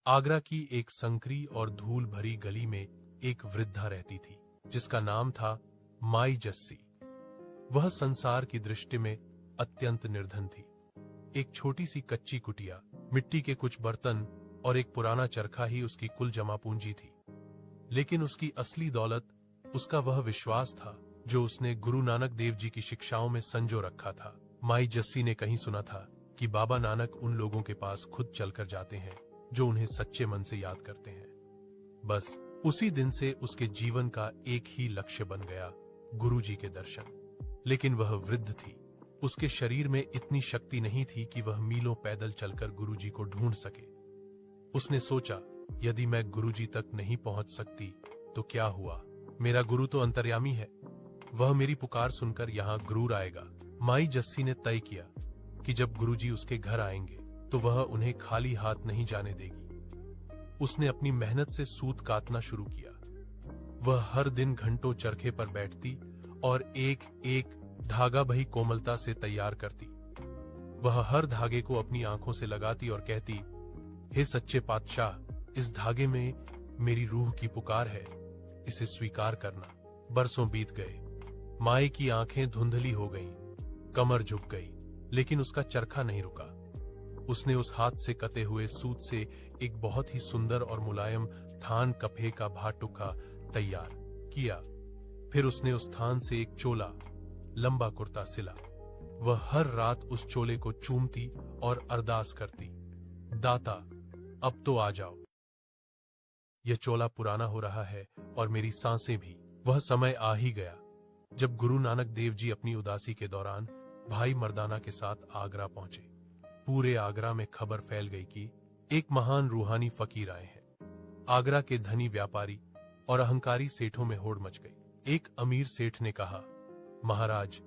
आगरा की एक संकरी और धूल भरी गली में एक वृद्धा रहती थी जिसका नाम था माई जस्सी। वह संसार की दृष्टि में अत्यंत निर्धन थी। एक छोटी सी कच्ची कुटिया, मिट्टी के कुछ बर्तन और एक पुराना चरखा ही उसकी कुल जमा पूंजी थी। लेकिन उसकी असली दौलत उसका वह विश्वास था जो उसने गुरु नानक देव जी की शिक्षाओं में संजो रखा था। माई जस्सी ने कहीं सुना था कि बाबा नानक उन लोगों के पास खुद चलकर जाते हैं जो उन्हें सच्चे मन से याद करते हैं। बस उसी दिन से उसके जीवन का एक ही लक्ष्य बन गया, गुरुजी के दर्शन। लेकिन वह वृद्ध थी। उसके शरीर में इतनी शक्ति नहीं थी कि वह मीलों पैदल चलकर गुरुजी को ढूंढ सके। उसने सोचा, यदि मैं गुरुजी तक नहीं पहुंच सकती तो क्या हुआ, मेरा गुरु तो अंतर्यामी है, वह मेरी पुकार सुनकर यहां जरूर आएगा। माई जस्सी ने तय किया कि जब गुरुजी उसके घर आएंगे तो वह उन्हें खाली हाथ नहीं जाने देगी। उसने अपनी मेहनत से सूत काटना शुरू किया। वह हर दिन घंटों चरखे पर बैठती और एक एक धागा बड़ी कोमलता से तैयार करती। वह हर धागे को अपनी आंखों से लगाती और कहती, हे सच्चे पातशाह, इस धागे में मेरी रूह की पुकार है, इसे स्वीकार करना। बरसों बीत गए। माई की आंखें धुंधली हो गईं, कमर झुक गई, लेकिन उसका चरखा नहीं रुका। उसने उस हाथ से कते हुए सूत से एक बहुत ही सुंदर और मुलायम थान कपे का भाटुका तैयार किया। फिर उसने उस थान से एक चोला, लंबा कुर्ता सिला। वह हर रात उस चोले को चूमती और अरदास करती, दाता अब तो आ जाओ, यह चोला पुराना हो रहा है और मेरी सांसें भी। वह समय आ ही गया जब गुरु नानक देव जी अपनी उदासी के दौरान भाई मर्दाना के साथ आगरा पहुंचे। पूरे आगरा में खबर फैल गई कि एक महान रूहानी फकीर आए हैं। आगरा के धनी व्यापारी और अहंकारी सेठों में होड़ मच गई। एक अमीर सेठ ने कहा, महाराज,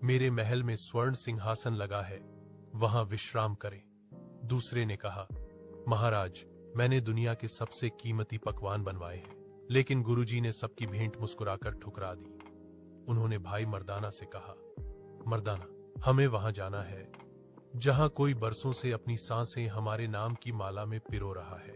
मेरे महल में स्वर्ण सिंहासन लगा है, वहां विश्राम करें। दूसरे ने कहा, महाराज, मैंने दुनिया के सबसे कीमती पकवान बनवाए हैं। लेकिन गुरुजी ने सबकी भेंट मुस्कुराकर ठुकरा दी। उन्होंने भाई मर्दाना से कहा, मर्दाना, हमें वहां जाना है जहां कोई बरसों से अपनी सांसें हमारे नाम की माला में पिरो रहा है।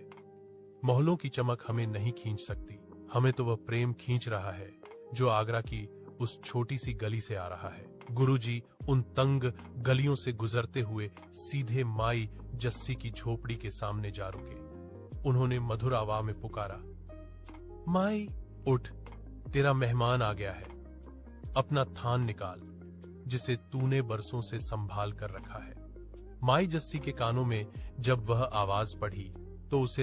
मोहल्लों की चमक हमें नहीं खींच सकती, हमें तो वह प्रेम खींच रहा है जो आगरा की उस छोटी सी गली से आ रहा है। गुरुजी उन तंग गलियों से गुजरते हुए सीधे माई जस्सी की झोपड़ी के सामने जा रुके। उन्होंने मधुर आवाज में पुकारा, माई उठ, तेरा मेहमान आ गया है। अपना थान निकाल जिसे तूने बरसों से संभाल कर रखा है। माई जस्सी के कानों में जब वह आवाज पड़ी तो उसे